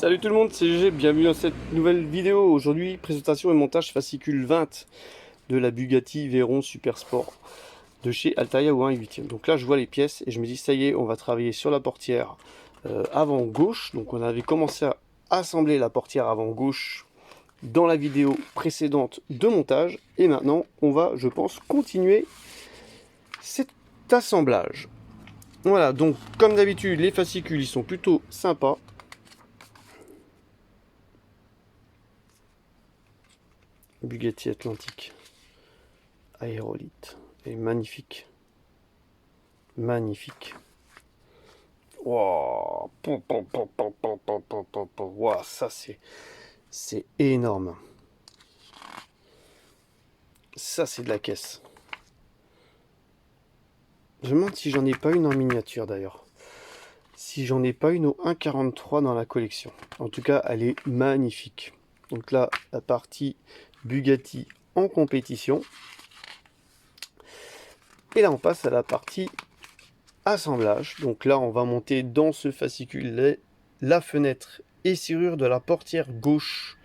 Salut tout le monde, c'est GG, bienvenue dans cette nouvelle vidéo. Aujourd'hui, présentation et montage fascicule 20 de la Bugatti Veyron Super Sport de chez Altaïa ou 1/8. Donc là, je vois les pièces et je me dis, ça y est, on va travailler sur la portière avant gauche. Donc on avait commencé à assembler la portière avant gauche dans la vidéo précédente de montage. Et maintenant, on va, je pense, continuer cet assemblage. Voilà, donc comme d'habitude, les fascicules, ils sont plutôt sympas. Bugatti Atlantique Aérolite. Et magnifique. Magnifique. Wow. Wow, ça c'est énorme. Ça c'est de la caisse. Je me demande si j'en ai pas une en miniature d'ailleurs. Si j'en ai pas une au 1,43 dans la collection. En tout cas, elle est magnifique. Donc là, la partie Bugatti en compétition. Et là, on passe à la partie assemblage. Donc là, on va monter dans ce fascicule la fenêtre et serrure de la portière gauche.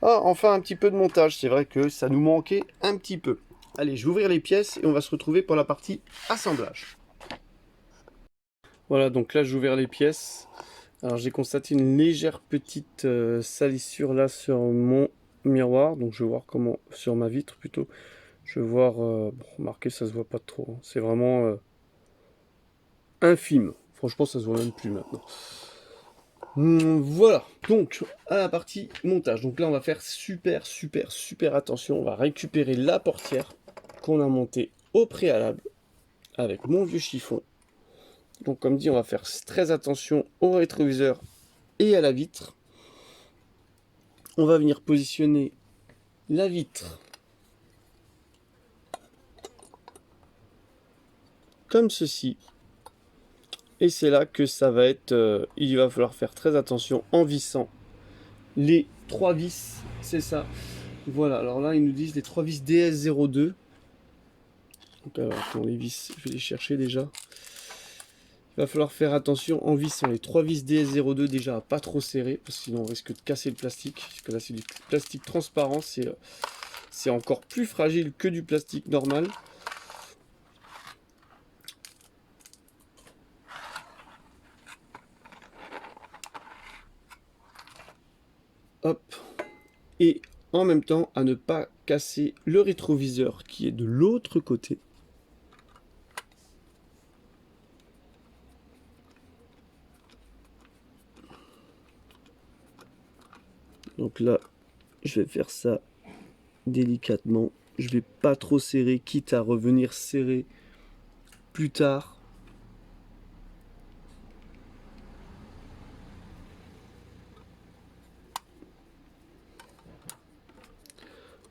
Ah, enfin un petit peu de montage. C'est vrai que ça nous manquait un petit peu. Allez, je vais ouvrir les pièces et on va se retrouver pour la partie assemblage. Voilà, donc là, j'ai ouvert les pièces. Alors, j'ai constaté une légère petite salissure là sur mon miroir. Donc, je vais voir comment, sur ma vitre plutôt. Je vais voir, bon, remarquez, ça se voit pas trop, hein. C'est vraiment infime. Franchement, ça se voit même plus maintenant. Voilà, donc à la partie montage. Donc là, on va faire super attention. On va récupérer la portière qu'on a montée au préalable avec mon vieux chiffon. Donc comme dit, on va faire très attention au rétroviseur et à la vitre. On va venir positionner la vitre comme ceci. Et c'est là que ça va être... il va falloir faire très attention en vissant les 3 vis. C'est ça. Voilà, alors là, ils nous disent les 3 vis DS02. Donc alors, attends, les vis, je vais les chercher déjà. Il va falloir faire attention en vissant les 3 vis DS02 déjà à pas trop serrer, parce que sinon on risque de casser le plastique. Parce que là, c'est du plastique transparent, c'est encore plus fragile que du plastique normal. Hop. Et en même temps, à ne pas casser le rétroviseur qui est de l'autre côté. Donc là, je vais faire ça délicatement. Je vais pas trop serrer, quitte à revenir serrer plus tard.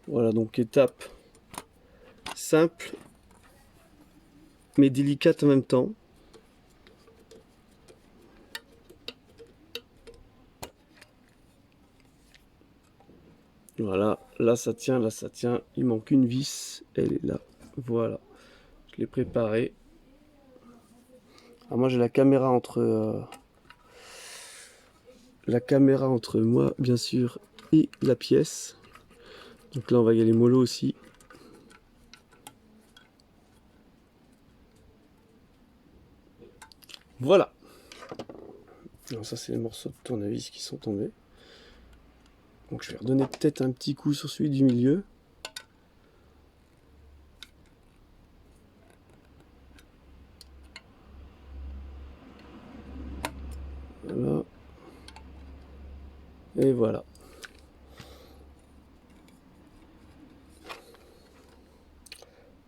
Voilà, donc étape simple, mais délicate en même temps. Voilà, là ça tient, là ça tient. Il manque une vis, elle est là. Voilà, je l'ai préparée. Alors moi j'ai la caméra entre moi, bien sûr, et la pièce. Donc là on va y aller mollo aussi. Voilà. Alors ça c'est les morceaux de tournevis qui sont tombés. Donc je vais redonner peut-être un petit coup sur celui du milieu. Voilà. Et voilà.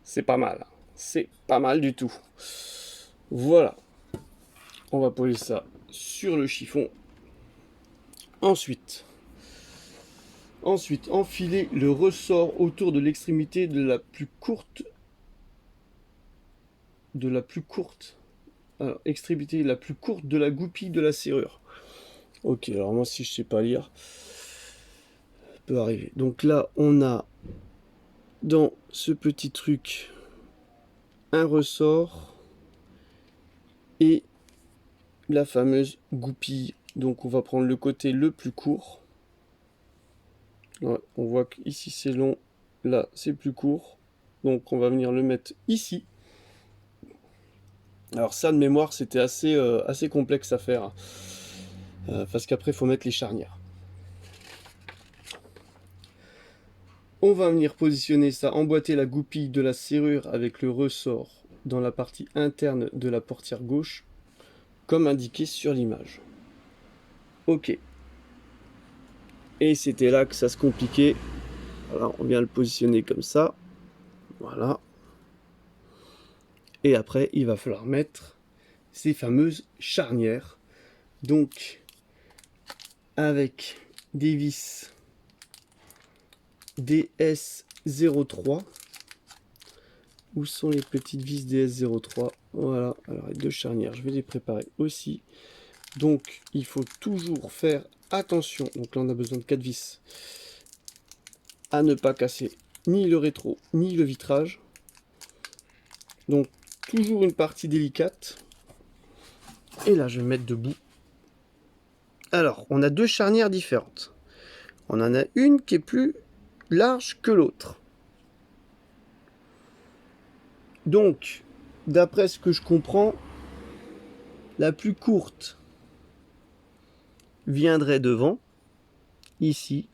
C'est pas mal. C'est pas mal du tout. Voilà. On va poser ça sur le chiffon. Ensuite, enfiler le ressort autour de l'extrémité de la plus courte. Alors, extrémité la plus courte de la goupille de la serrure. Ok, alors moi si je sais pas lire, ça peut arriver. Donc là, on a dans ce petit truc un ressort et la fameuse goupille Donc on va prendre le côté le plus court. Ouais, on voit qu'ici c'est long, là c'est plus court. Donc on va venir le mettre ici. Alors ça de mémoire c'était assez complexe à faire. Parce qu'après il faut mettre les charnières. On va venir positionner ça, emboîter la goupille de la serrure avec le ressort dans la partie interne de la portière gauche, comme indiqué sur l'image. Ok. Et c'était là que ça se compliquait. Alors on vient le positionner comme ça. Voilà. Et après, il va falloir mettre ces fameuses charnières. Donc, avec des vis DS03. Où sont les petites vis DS03? Voilà, alors les deux charnières, je vais les préparer aussi. Donc, il faut toujours faire attention. Donc là, on a besoin de 4 vis. À ne pas casser ni le rétro, ni le vitrage. Donc, toujours une partie délicate. Et là, je vais mettre debout. Alors, on a deux charnières différentes. On en a une qui est plus large que l'autre. Donc, d'après ce que je comprends, la plus courte viendrait devant, ici.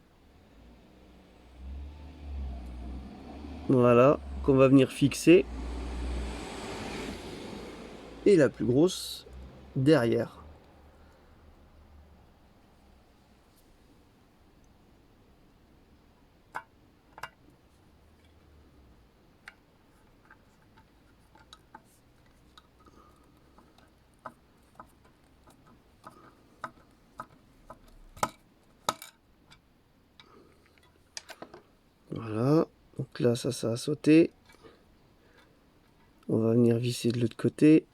Voilà, qu'on va venir fixer. Et la plus grosse derrière. Voilà, donc là ça a sauté. On va venir visser de l'autre côté.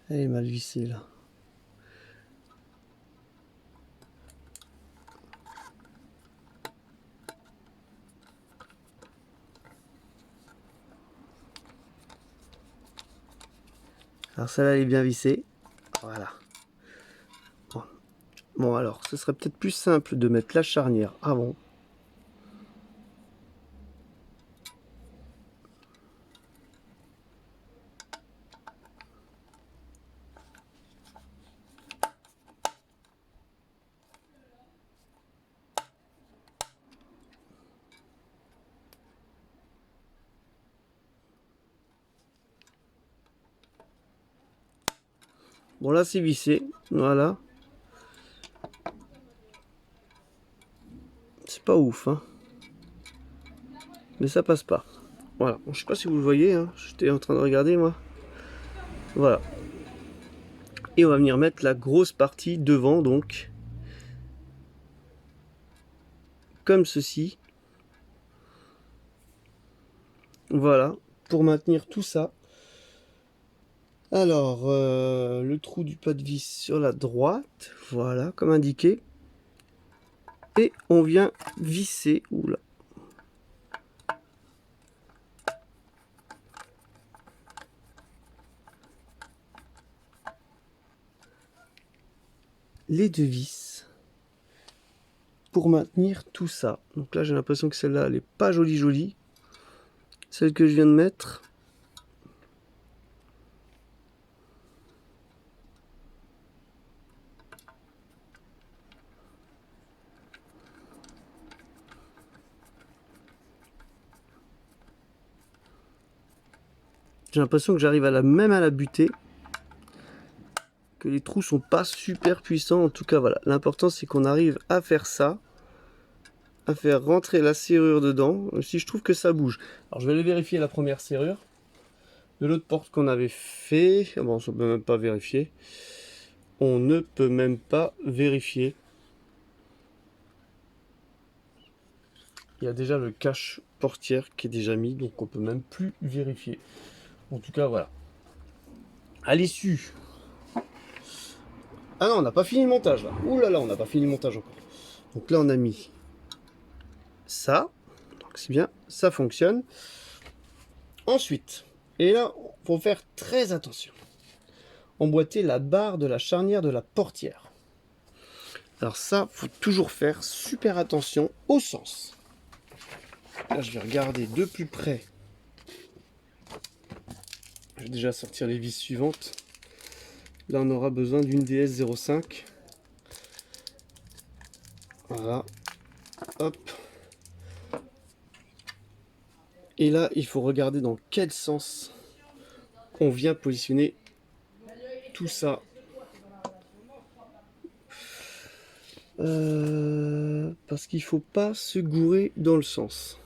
Elle est mal vissée là. Alors celle-là elle est bien vissée. Voilà. Bon alors, ce serait peut-être plus simple de mettre la charnière avant. Bon là c'est vissé, voilà. C'est pas ouf, hein. Mais ça passe pas. Voilà, bon, je sais pas si vous le voyez, hein. J'étais en train de regarder moi. Voilà. Et on va venir mettre la grosse partie devant, donc. Comme ceci. Voilà, pour maintenir tout ça. Alors, le trou du pas de vis sur la droite, voilà, comme indiqué. Et on vient visser, oula. Les deux vis pour maintenir tout ça. Donc là, j'ai l'impression que celle-là, elle est pas jolie. Celle que je viens de mettre. J'ai l'impression que j'arrive même à la buter. Que les trous sont pas super puissants. En tout cas, voilà. L'important, c'est qu'on arrive à faire ça. À faire rentrer la serrure dedans. Si je trouve que ça bouge. Alors, je vais aller vérifier la première serrure. De l'autre porte qu'on avait fait. Ah bon, on ne peut même pas vérifier. On ne peut même pas vérifier. Il y a déjà le cache portière qui est déjà mis. Donc, on peut même plus vérifier. En tout cas, voilà. À l'issue. Ah non, on n'a pas fini le montage là. Ouh là là, on n'a pas fini le montage encore. Donc là, on a mis ça. Donc c'est bien, ça fonctionne. Ensuite, et là, il faut faire très attention. Emboîter la barre de la charnière de la portière. Alors ça, faut toujours faire super attention au sens. Là, je vais regarder de plus près. Je vais déjà sortir les vis suivantes. Là, on aura besoin d'une DS05. Voilà. Hop. Et là, il faut regarder dans quel sens on vient positionner tout ça. Parce qu'il faut pas se gourer dans le sens.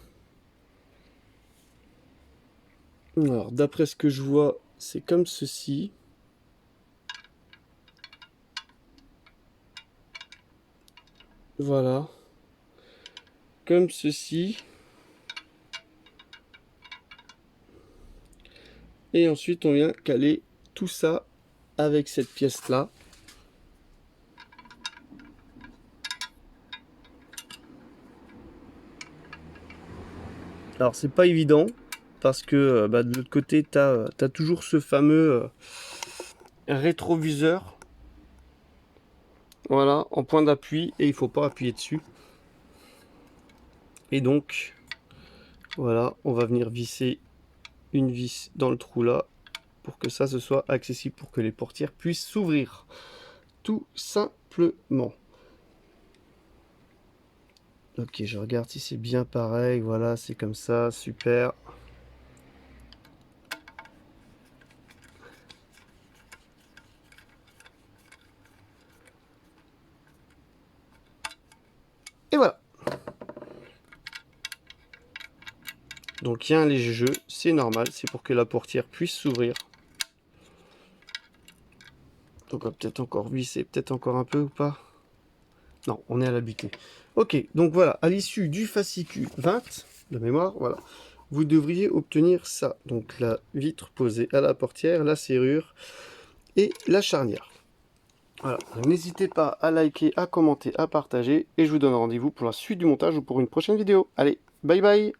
Alors, d'après ce que je vois, c'est comme ceci. Voilà. Comme ceci. Et ensuite, on vient caler tout ça avec cette pièce-là. Alors, c'est pas évident parce que de l'autre côté, tu as toujours ce fameux rétroviseur. Voilà, en point d'appui, et il faut pas appuyer dessus. Et donc, voilà, on va venir visser une vis dans le trou là pour que ça ce soit accessible, pour que les portières puissent s'ouvrir tout simplement. Ok, je regarde si c'est bien pareil. Voilà, c'est comme ça, super. Et voilà. Donc il y a un léger jeu, c'est normal, c'est pour que la portière puisse s'ouvrir. Donc on va peut-être encore visser, peut-être encore un peu ou pas. Non, on est à la butée. Ok, donc voilà, à l'issue du fascicule 20 de mémoire, voilà, vous devriez obtenir ça. Donc la vitre posée à la portière, la serrure et la charnière. Voilà, n'hésitez pas à liker, à commenter, à partager, et je vous donne rendez-vous pour la suite du montage ou pour une prochaine vidéo. Allez, bye bye!